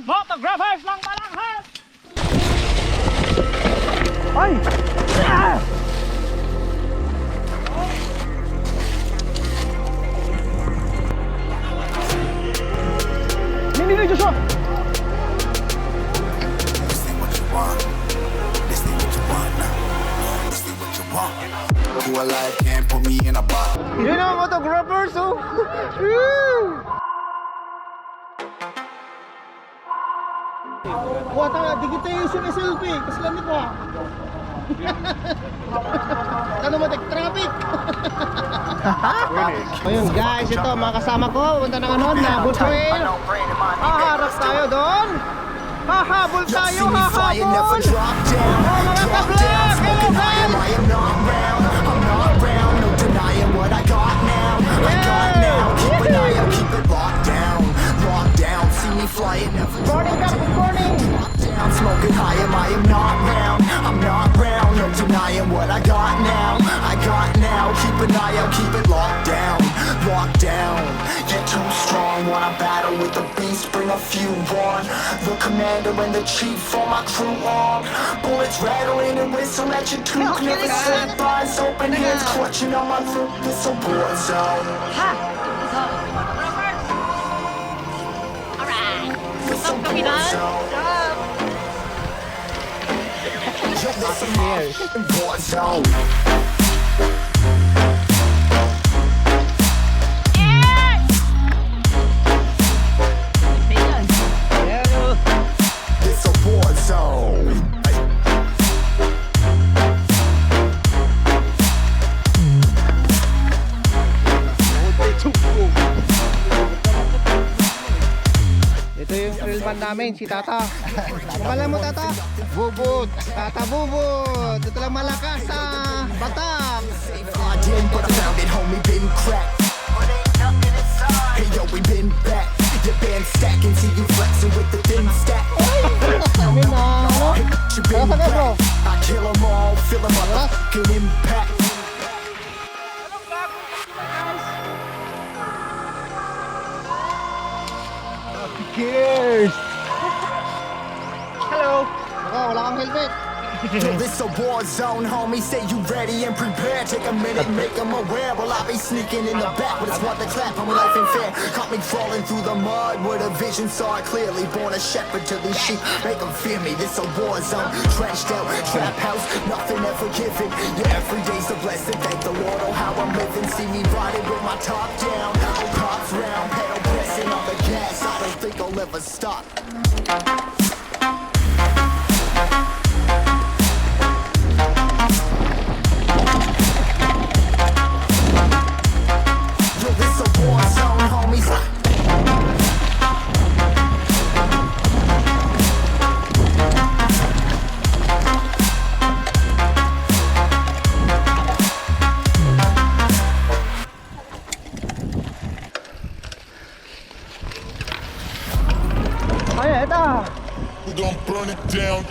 MotoGraphers lang malanghat! Ay! Ah! Hindi, Joshua! Who alive can't put me in a box. You know MotoGraphers, oh! Kuha tayo, di kita yung siniselfie. Kasi lamit mo. Ano mo, traffic? Ayun guys, ito mga kasama ko. Punta na ano, Nabu Trail. Haharap tayo doon. Hahabol tayo, hahabol. Oh mga ka-vlog, hello guys. I'm not round, no denying what I got now. I got now, keep an eye out, keep it locked down, see me flying never. Morning, good morning. I'm smoking high, I am not round, no denying what I got now. Keep an eye out, keep it locked down. Get too strong, wanna battle with the beast, bring a few on. The commander and the chief for my crew on. Bullets rattling and whistle at your toque, never slip by, open hands clutching on my throat, this a war zone. This a war zone. This a war zone. It's a war zone. Ito yung trail band namin, si Tata. Pangalan mo Tata? Bubut. Tata Bubut. Ito lang malakas sa BATAC. But I found it, homie, been cracked. Hey yo, we been back. Your band stacking, see you flexing with the thin stack. Kami na, ano? You been Kaya bro? back. I kill 'em all, feel 'em fucking impact. Papi Cares! Hello. Baka wala kang helmet. Yo, this a war zone, homie. Say you ready and prepared. Take a minute, make them aware. Well, I'll be sneaking in the back, but it's what the clap on my life ain't fair. Caught me crawling through the mud where the vision saw it clearly. Born a shepherd to these sheep, make them fear me. This a war zone, trashed out, trap house, nothing ever given. Yeah, every day's a blessing. Thank the Lord, oh how I'm living. See me riding with my top down, pops round, pedal pressing on the gas. I don't think I'll ever stop. Ay, ito. We're gonna burn it down.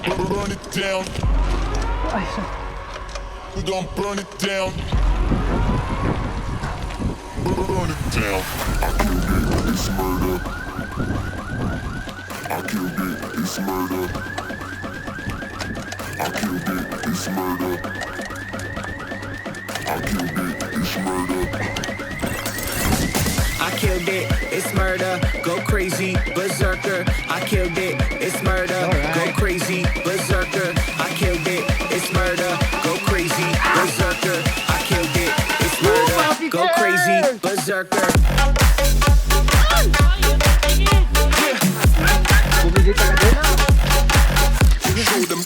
Burn it down. We're gonna burn it down. Burn it down. I killed it, it's murder. I killed it, it's murder. I killed it, it's murder. I killed it, it's murder, go crazy, berserker. I killed it, it's murder, go crazy, berserker. I killed it, it's murder, go crazy, berserker. I killed it, it's murder, go crazy, berserker. Show them.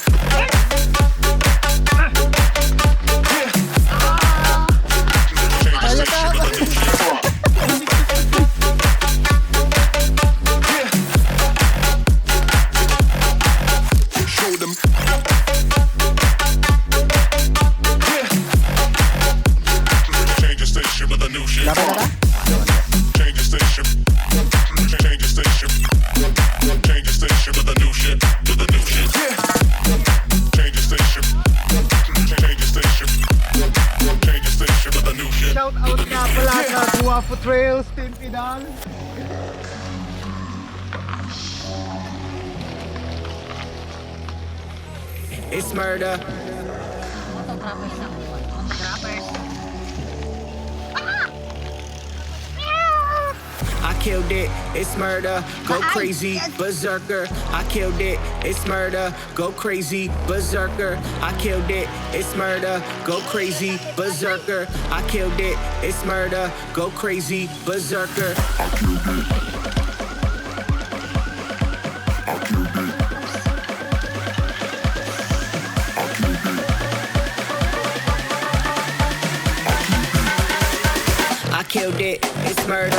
Shout out nga pala sa Nabu Trail, Team Pidal. It's murder. MotoGraphers na. MotoGraphers. I killed it, it's murder, go crazy, berserker. I killed it, it's murder, go crazy, berserker. I killed it, it's murder, go crazy, berserker. I killed it, it's murder, go crazy, berserker. I killed it, it's murder.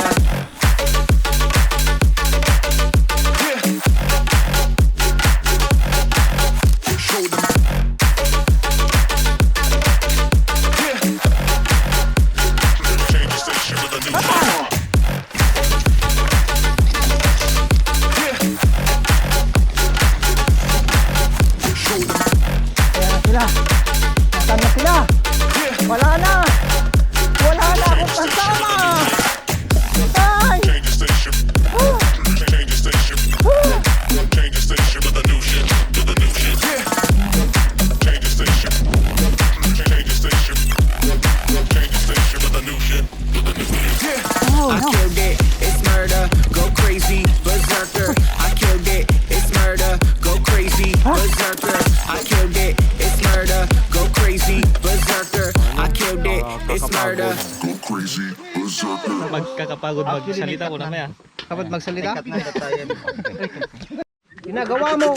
Sila. Nasaan na sila? Wala na. Wala na akong kasama. Ay! Change the station. Change the station. Change the station with the new shit. With the new shit. Change the station. Change the station. Change the station with the new shit. I killed it, it's murder, go crazy, berserker. I killed it, it's murder, go crazy, berserker. I killed it, it's murder, go crazy, berserker. I killed it, it's murder. Go crazy, berserker. Magkakapagod magsalita mo na Kapag magsalita? Ginagawa mo.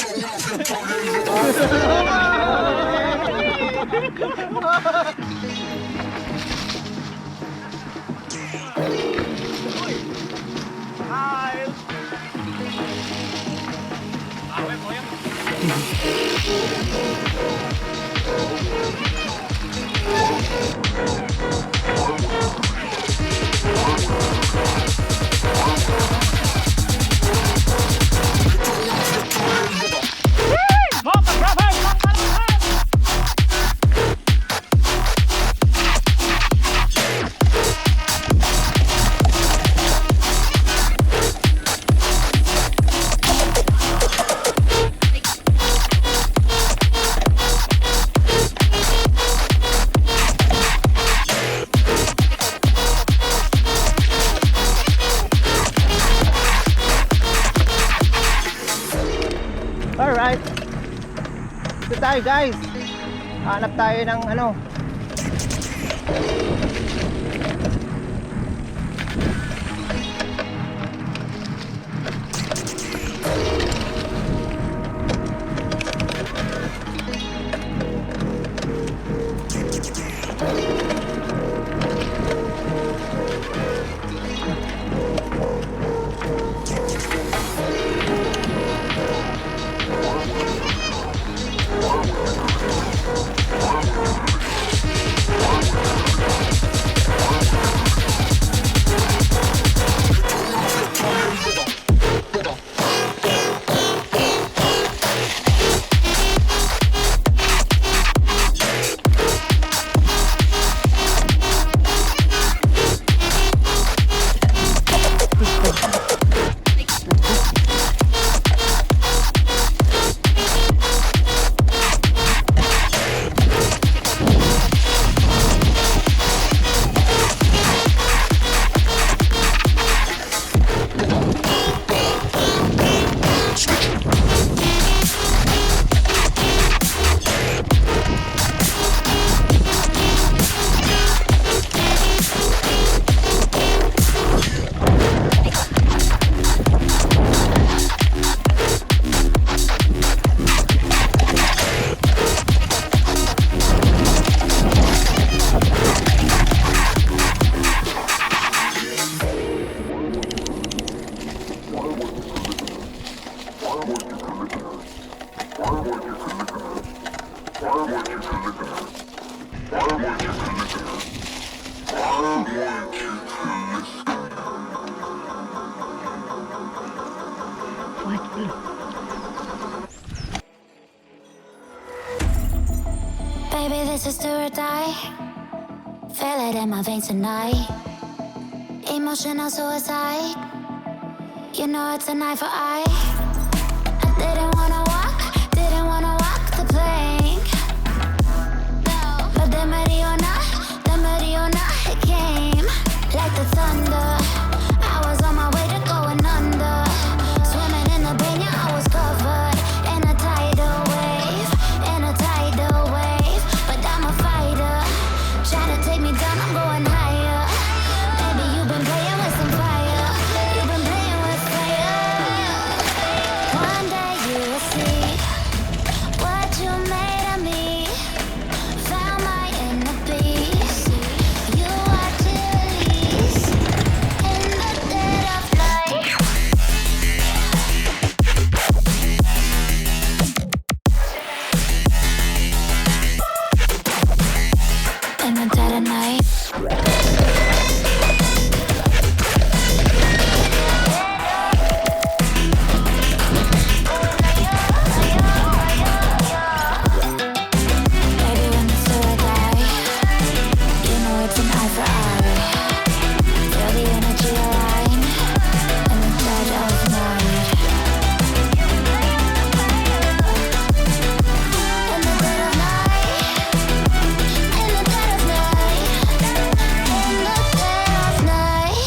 Alright. Ito tayo guys. Hanap tayo ng ano. Baby, this is do or die. Feel it in my veins tonight. Emotional suicide. You know it's an eye for eye. I didn't wanna walk the plank. But the Mariona, it came like the thunder. I was on my way to going under. Swimming in the banya, I was covered in a tidal wave, But I'm a fighter, try to take me down, I'm going higher. Baby, you've been playing with some fire. You've been playing with fire. One day you will see what you made of me. Found my inner beast. You are chillies in the dead of night. In the dead of night. Baby, when the spirit die, you know it's an eye for eye. Feel the energy align in the dead of night. In the dead of night. In the dead of night. In the dead of night.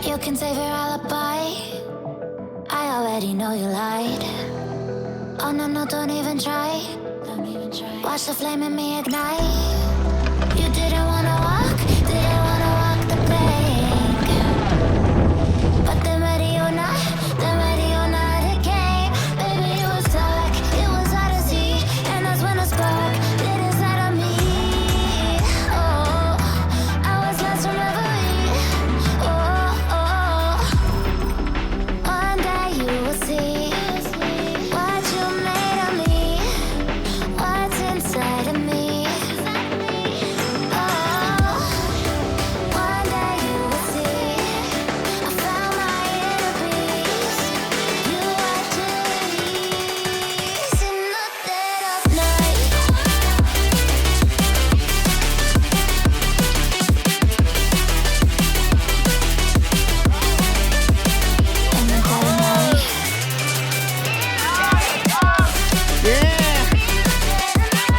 You can save your alibi. I already know you lied. Oh no, no, don't even try. Watch the flame in me ignite. You didn't wanna walk the plank. But the Mariona, it came. Baby, it was dark, it was hard to see. And that's when a spark lit inside of me. Oh, I was lost from reverie. Oh, one day you will see what you made of me, what's inside of me. Oh, one day you will see I found my inner peace. You are chillies in the dead of night. In the dead of night. Yeah!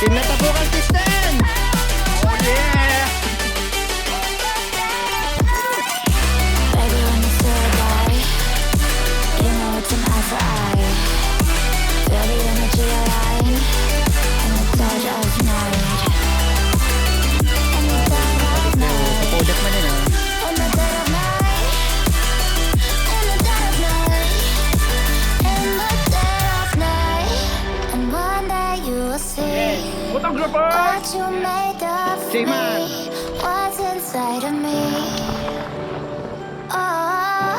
Tinatabukan system! Oh yeah! Baby, when the spirit die, you know it's an eye for eye. Feel the energy align in the dead of night. In the dead of night. Product man yun ah. In the dead of night. In the dead of night. In the dead of night. And one day you will see what you made of Say, man. me, what's inside of me. Oh,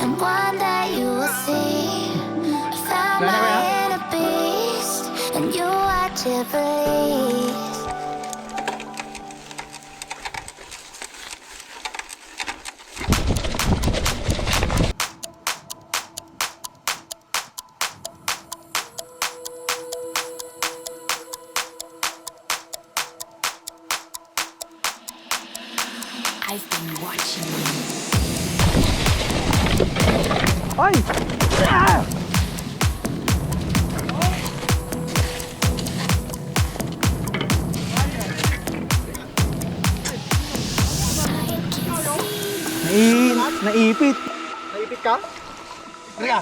and one day you will see I found Nana, my kaya? inner beast, and you are Jubilee. I've been watching you. Ay! Ah! Naipit. Naipit ka? Ria.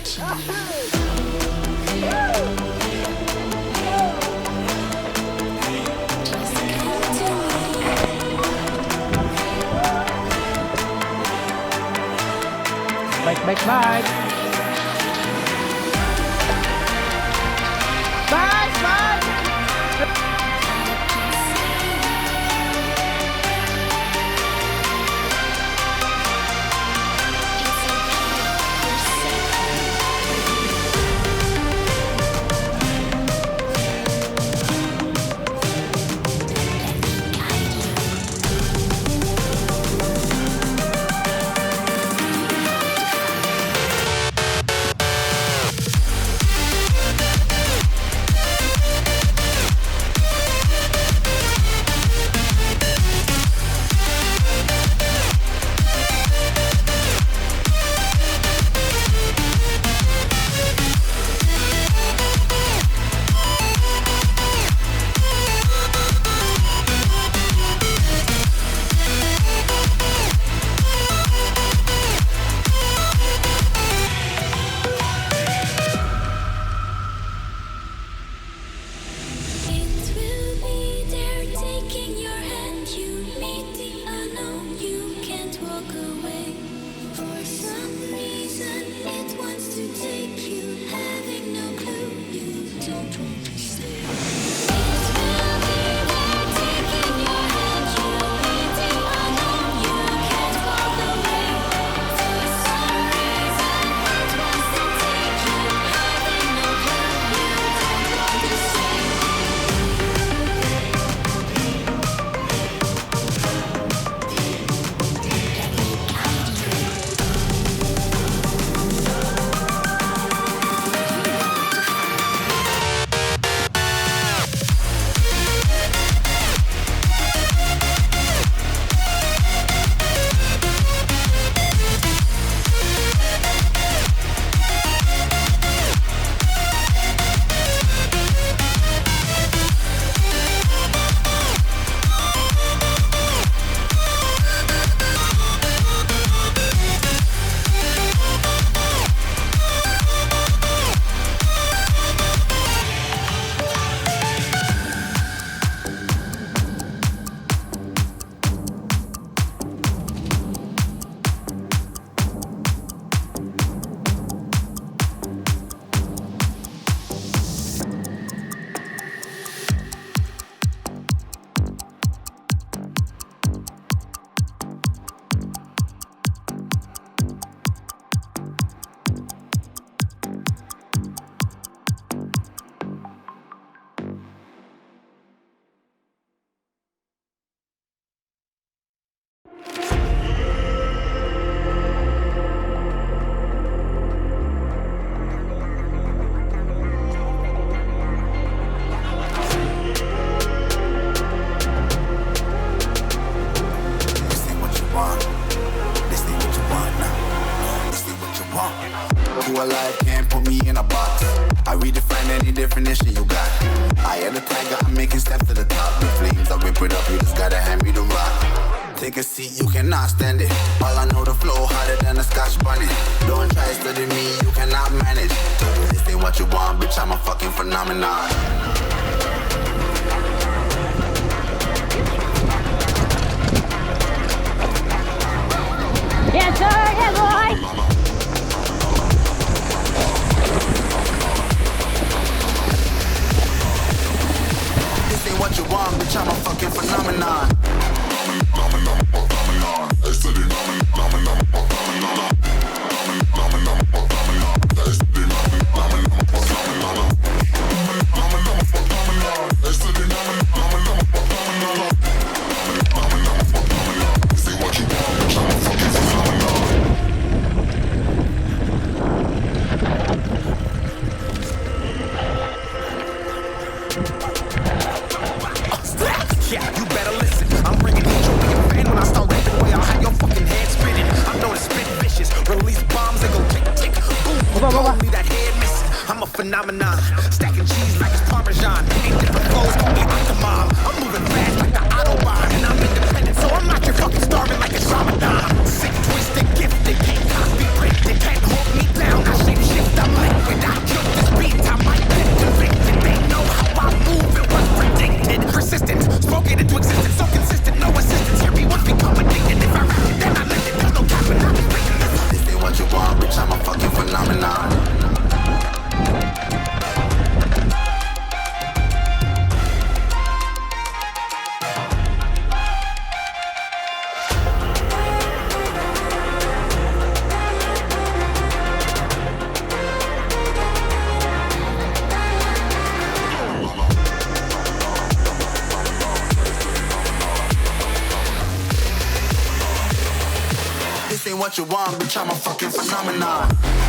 Bike, bike, bike. Bike, bike. to a life, can't put me in a box. I redefine any definition you got. I am the tiger, I'm making steps to the top. The flames, I whip it up, you just gotta hand me the rock. Take a seat, you cannot stand it. All I know, the flow harder than a Scotch bonnet. Don't try study me, you cannot manage. This ain't what you want, bitch, I'm a fucking phenomenon. Yes, sir, yeah, boy. This ain't what you want, bitch, I'm a fucking phenomenon. Phenomenon, stacking cheese like it's Parmesan. Ain't different flows, call me Octomom. I'm moving fast like the Autobahn, and I'm independent, so I'm not your fucking starving like it's Ramadan. Sick, twisted, gifted, can't copy, printed, can't hold me down. I shape shift, I what you want, bitch, I'm a fucking phenomenon.